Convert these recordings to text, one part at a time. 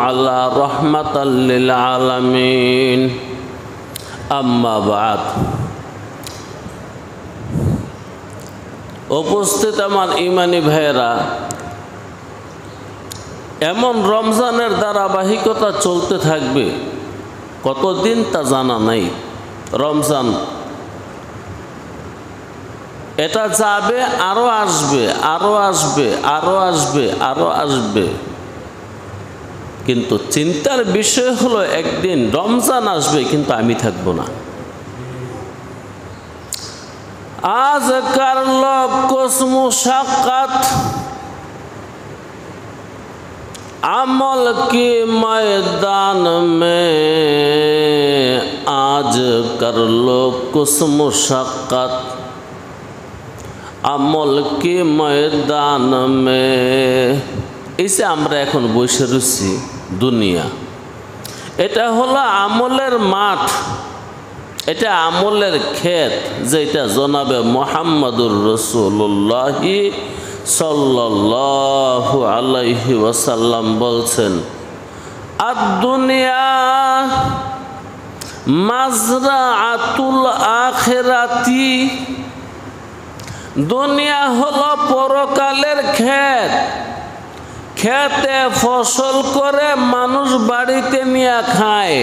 على رحمة للعالمين أما بعد উপস্থিত আমার ইমানি ভাইরা, এমন রমজানের ধারাবাহিকতা চলতে থাকবে কতদিন তা জানা নাই। রমজান এটা যাবে, আরো আসবে, আরো আসবে, আরো আসবে, আরো আসবে। কিন্তু চিন্তার বিষয় হলো একদিন রমজান আসবে, কিন্তু আমি থাকবো না। আজকার লোক কুছ মুশাক্কাত अमल के मैदान में, आज कर लो कुछ मुशक्कत আমল के मैदान में। এসে আমরা এখন বসে রয়েছি। দুনিয়া এটা হলো আমলের মাঠ, এটা আমলের ক্ষেত, যেটা জনাবে মুহাম্মদুর রাসূলুল্লাহ সাল্লাল্লাহু আলাইহি ওয়াসাল্লাম বলছেন, আদ-দুনিয়া মাজরাআতুল আখিরাতি। দুনিয়া হলো পরকালের ক্ষেত। খেতে ফসল করে মানুষ বাড়িতে নিয়ে খায়।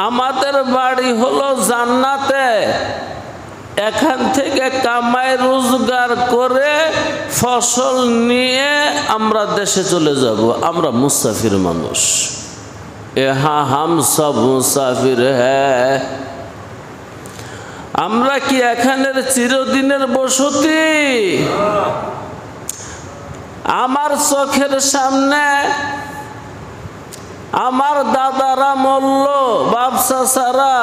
আমাদের বাড়ি হলো জান্নাতে। এখান থেকে কামাই রোজগার করে ফসল নিয়ে আমরা দেশে চলে যাব। আমরা মুসাফির মানুষ। এহা হাম সব মুসাফির হ্যাঁ। আমরা কি এখানের চিরদিনের বসতি? আমার চোখের সামনে আমার দাদারা মরল, বাপ চাচারা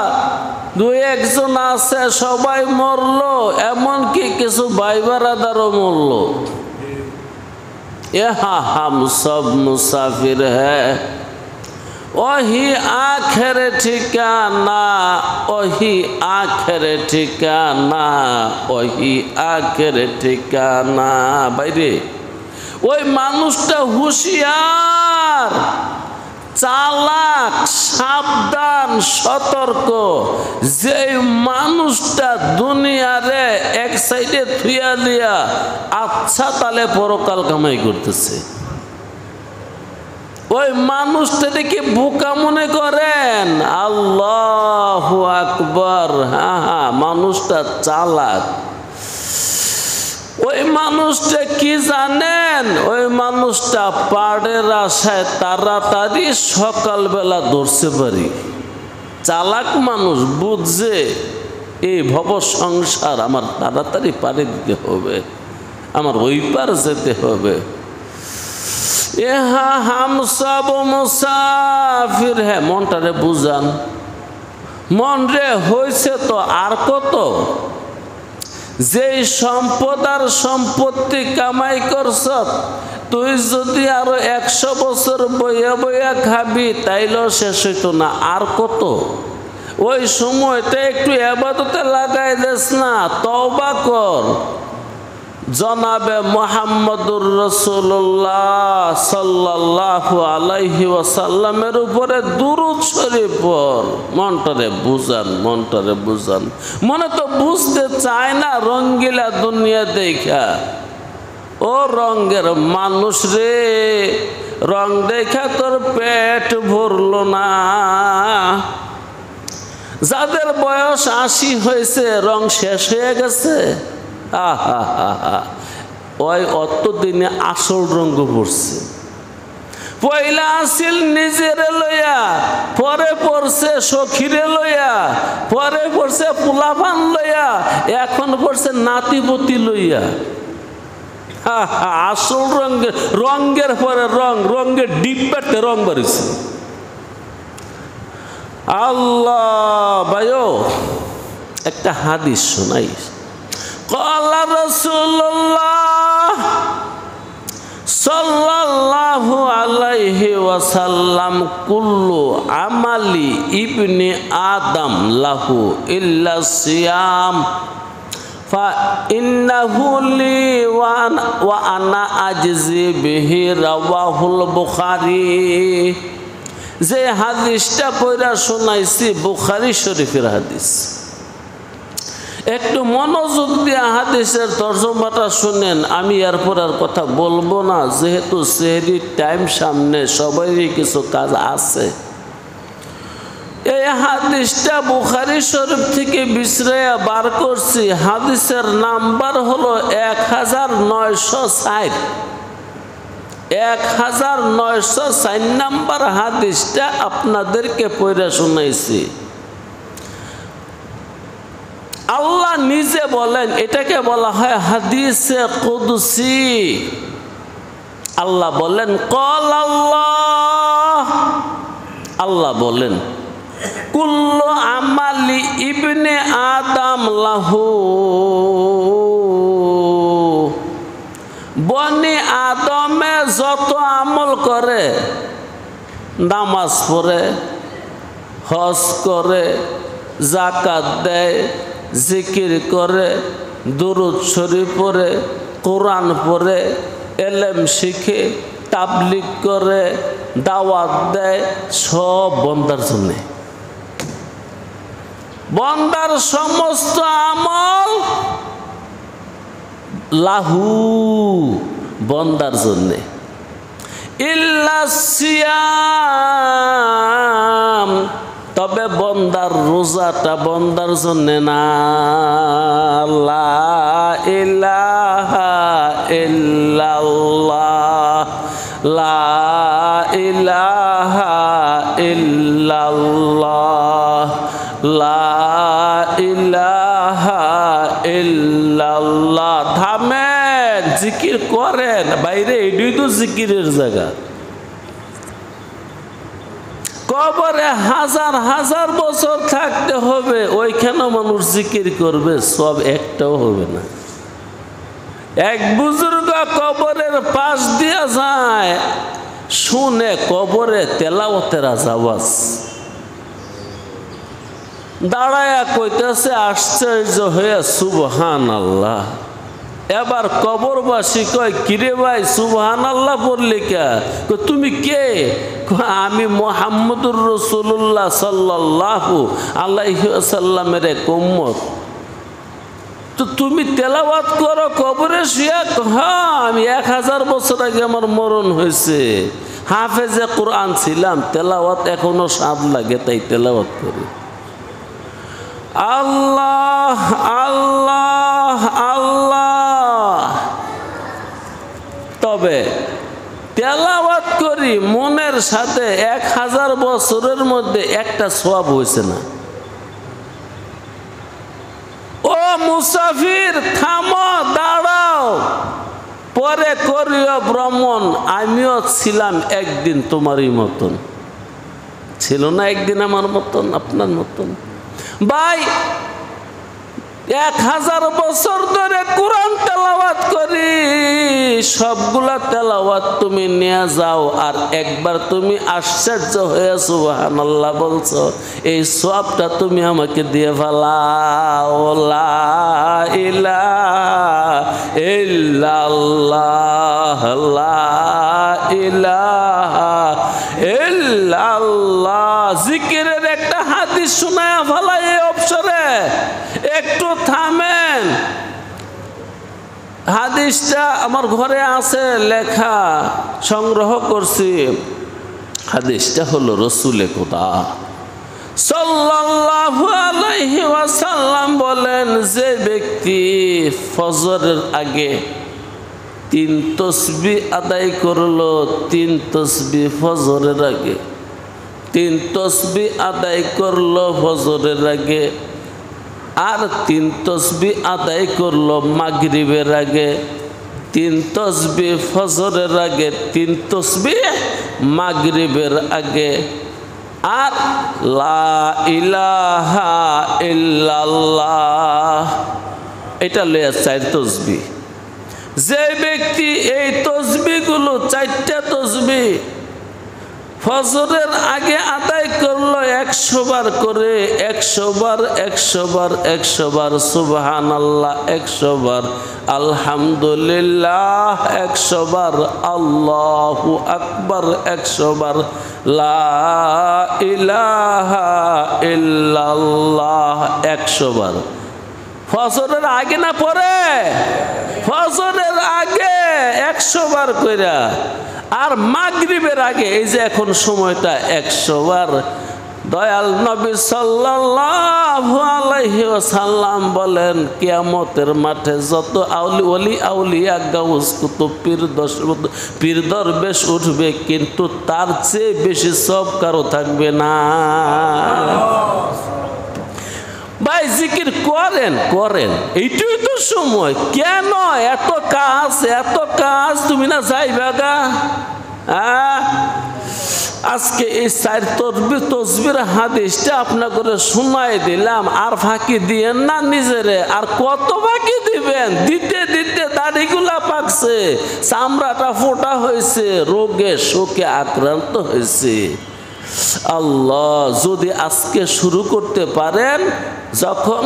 দুই একজন আছে, সবাই মরল, এমনকি কিছু ভাই বারাদারও মরল। ইহা হাম সব মুসাফির হ্যাঁ। ওহি আখের ঠিকানা, ওহি আখের ঠিকানা, ওহি আখের ঠিকানা। বাইরে ওই মানুষটা হুঁশিয়ার, চালাক, সাবধান, সতর্ক। যে মানুষটা দুনিয়ারে এক সাইডে থুইয়া দিয়া আচ্ছা তালে পরকাল কামাই করতেছে, ওই মানুষটাকে কি বোকা মনে করেন? আল্লাহু আকবার। হ্যাঁ, মানুষটা চালাক। ওই মানুষটা কি জানেন? ওই মানুষটা পাড়ের আশায় তাড়াতাড়ি সকালবেলা ধরতে পারি। চালাক মানুষ বুঝছে এই ভব সংসার আমার তাড়াতাড়ি পাড়ি দিতে হবে, আমার ওই পার যেতে হবে। ইহা হাম সব মুসাফির হ্যাঁ। মনটারে বুঝান, মন রে হয়েছে তো আর কত। যেই সম্পদ আর সম্পত্তি কামাই করছ, তুই যদি আরো 100 বছর বইয়া বইয়া খাবি তাইলেও শেষ হইতো না। আর কত? ওই সময়টা একটু ইবাদতে লাগাই দেস না, তওবা কর। জনাবে মুহাম্মদুর রাসূলুল্লাহ সাল্লাল্লাহু আলাইহি ওয়াসাল্লামের উপরে দুরূদ শরীফ পড়। মনটারে বুঝান, মনটারে বুঝান। মনে তো বুঝতে চায় না রঙ্গিলা দুনিয়া দেখা। ও রঙের মানুষ রে, রং দেখা তোর পেট ভরলো না। যাদের বয়স 80 হয়েছে, রং শেষ হয়ে গেছে। ওই অত দিনে আসল রঙ পড়ছে। পয়লা আসিল নিজেরে লইয়া, পরে পড়ছে সখীরে লইয়া, পরে পড়ছে পোলাপান লইয়া, এখন পড়ছে নাতিপতি লইয়া। আসল রঙের, রঙের পরে রং, রঙের ডিব্বাতে রং বাড়িছে। আল্লাহ ভাইও, একটা হাদিস শোনাই। ক্বালা রাসূলুল্লাহ সাল্লাল্লাহু আলাইহি ওয়াসাল্লাম, কুল্লু আমালি ইবনি আদম লাহু ইল্লা সিয়াম ফাইন্নাহু লি ওয়া আনা আজজি বিহি রাওয়াহুল বুখারী। যে হাদিসটা পড়া শোনাইছি বুখারী শরীফের হাদিস। একটু মনোযোগ দিয়ে হাদিসের তরজমাটা শুনেন। আমি এরপর আর কথা বলবো না, যেহেতু সেহরির টাইম সামনে, সবারই কিছু কাজ আছে। এই হাদিসটা বুখারী শরীফ থেকে বিশ্রায়া বার করছি। হাদিসের নাম্বার হলো 1904। 1904 নাম্বার হাদিসটা আপনাদেরকে পড়া শোনাইছি। আল্লাহ নিজে বলেন, এটাকে বলা হয় হাদিসে কুদসি। আল্লাহ বলেন ক্বাল আল্লাহ, আল্লাহ বলেন কুল্লু আমালি ইবনে আদম লাহু, বনি আদমে যত আমল করে, নামাজ পড়ে, হজ করে, যাকাত দেয়, জিকির করে, দুরূদ শরীফ পড়ে, কোরআন পড়ে, এলেম শিখে, তাবলিগ করে, দাওয়াত দেয়, সব বন্দার জন্যে। বন্দার সমস্ত আমল লাহু, বন্দার জন্যে। ইল্লা সিয়াম, তবে বন্দার রোজাটা বন্দার জন্যে না। লা ইলাহা ইল্লাল্লাহ, লা ইলাহা ইল্লাল্লাহ, লা ইলাহা ইল্লাল্লাহ। থামেন, জিকির করেন বাইরে, এটাই তো জিকিরের জায়গা। কবরে হাজার হাজার বছর থাকতে হবে, ওইখানে মানুষ জিকির করবে, সব একটাও হবে না। এক বুজুর্গ কবরের পাশ দিয়ে যায়, শুনে কবরে তেলাওয়াতের আওয়াজ, দাঁড়ায়া কইতেছে আশ্চর্য হয়ে সুবহানাল্লাহ। এবার কবরবাসী কয়, কিরে ভাই সুবহানাল্লাহ পড়লি কে? তুমি কে? আমি মুহাম্মদুর রাসূলুল্লাহ সাল্লাল্লাহু আলাইহি ওয়াসাল্লামের এক উম্মত। তো তুমি তেলাওয়াত করো কবরে শুয়ে? হ্যাঁ, আমি 1000 বছর আগে আমার মরণ হয়েছে, হাফেজে কোরআন ছিলাম, তেলাওয়াত এখনো স্বাদ লাগে, তাই তেলাওয়াত করি। আল্লাহ আল্লাহ আল্লাহ। তবে তেলাওয়াত করি মনের সাথে, 1000 বছরের মধ্যে একটা সওয়াব হয়েছে না। ও মুসাফির, থামো, দাঁড়াও, পরে করিও ভ্রমণ। আমিও ছিলাম একদিন তোমারই মতন, ছিল না একদিন আমার মতন, আপনার মতন। ভাই, 1000 বছর ধরে কোরআন তেলাওয়াত করি, সবগুলা তেলাওয়াত তুমি নিয়ে যাও, আর একবার তুমি আশ্চর্য হয়ে সুবহানাল্লাহ বলছো, এই সওয়াবটা তুমি আমাকে দিয়ে ফেলাও। লা ইলাহা ইল্লাল্লাহ, লা ইলাহা ইল্লাল্লাহ। জিকিরের একটা হাদিস শোনায়া ফেলাই এই অবসরে, একটু থামেন। হাদিসটা আমার ঘরে আছে লেখা, সংগ্রহ করছি। হাদিসটা হলো রাসূলে খোদা সাল্লাল্লাহু আলাইহি ওয়াসাল্লাম বলেন, যে ব্যক্তি ফজরের আগে 3 তাসবিহ আদায় করলো, 3 তাসবিহ ফজরের আগে, 3 তাসবিহ আদায় করলো ফজরের আগে, আর 3 তাসবিহ আদায় করলো মাগরিবের আগে, 3 তাসবিহ ফজরের আগে, 3 তাসবিহ মাগরিবের আগে, আর লা ইলাহা ইল্লাল্লাহ, এটা লয়ে 4 তাসবিহ। যে ব্যক্তি এই তাসবিহগুলো 4টা তাসবিহ ফজরের আগে আদায় করলো 100 বার করে, 100 বার 100 বার 100 বার সুবহানাল্লাহ, 100 বার আলহামদুলিল্লাহ, 100 বার আল্লাহু আকবার, 100 বার লা ইলাহা ইল্লাল্লাহ, 100 বার। ফজরের আগে না পরে? ফজরের আগে 100 বার কইরা, আর মাগরিবের আগে এই যে এখন সময়টা 100 বার। দয়াল নবী সাল্লাল্লাহু আলাইহি ওয়াসাল্লাম বলেন, কিয়ামতের মাঠে যত ওলি আউলিয়া গাউস কুতুব পীর দরবেশ উঠবে, কিন্তু তার চেয়ে বেশি সব কারো থাকবে না। ভাই জিকির করেন করেন, এইটাই তো সময়। কেন এত কাজ, এত কাজ, তুমি না যাইবা গা? আজকে এই 4 তসবির হাদিসটা আপনাকে শোনাই দিলাম, আর ফাঁকি দিয়েন না নিজেরে। আর কত ফাঁকি দিবেন? দিতে দিতে দাড়িগুলা পাকছে, চামড়াটা ফোটা হয়েছে, রোগে শোকে আক্রান্ত হয়েছে। আল্লাহ, যদি আজকে শুরু করতে পারেন, যখন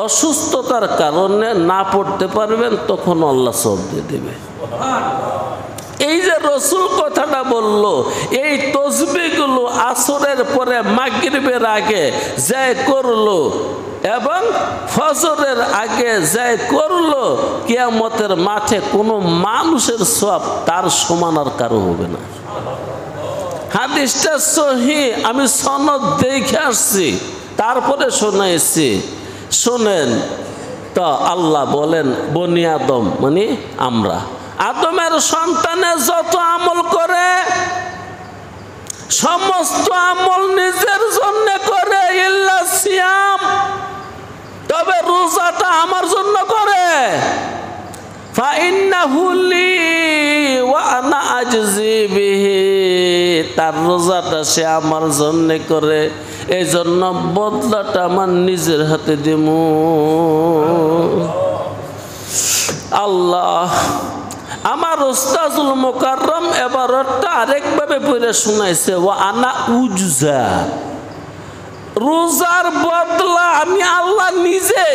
অসুস্থতার কারণে না পড়তে পারবেন, তখন আল্লাহ সব দিয়ে দেবে। এই যে রসুল কথাটা বলল, এই তসবিহগুলো আসরের পরে মাগরিবের আগে যাই করলো এবং ফজরের আগে যাই করলো, কিয়ামতের মাঠে কোনো মানুষের সওয়াব তার সমান আর কারো হবে না। হাদিসটা সহিহ, আমি সনদ দেখে আসছি, তারপরে শোনাইছি। শোনেন তো, আল্লাহ বলেন, বনি আদম মানে আমরা, আদমের সন্তানে যত আমল করে, সমস্ত আমল নিজের জন্য করে, ইল্লা সিয়াম, তবে রোজাটা আমার জন্য করে। ফাইন্নাহু লি ওয়া আনা আজজি বিহি, তার রোজাটা সে আমার জন্য করে, এই জন্য বদলাটা আমার নিজের হাতে দেবো। আল্লাহ, আমার উস্তাজুল মুকাররম এবারটা আরেকভাবে পড়ে শোনাইছে, ও আনা উজা, রোজার বদলা আমি আল্লাহ নিজে।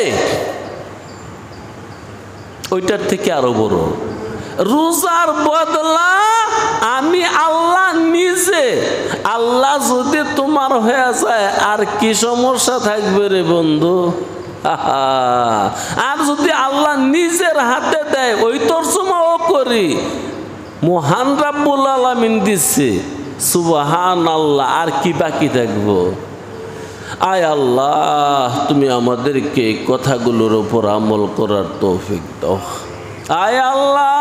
ওইটার থেকে আরো বড়, রোজার বদলা আমি আল্লাহ নিজে। আল্লাহ যদি তোমার হয়ে যায়, আর কি সমস্যা থাকবে রে বন্ধু? আর যদি আল্লাহ নিজের হাতে দেয়, ওই তরজমাও করি, মহান রাব্বুল আলামিন দিচ্ছে, সুবহানাল্লাহ, আর কি বাকি থাকবো? আয় আল্লাহ, তুমি আমাদেরকে কথাগুলোর উপর আমল করার তৌফিক দাও। আয় আল্লাহ।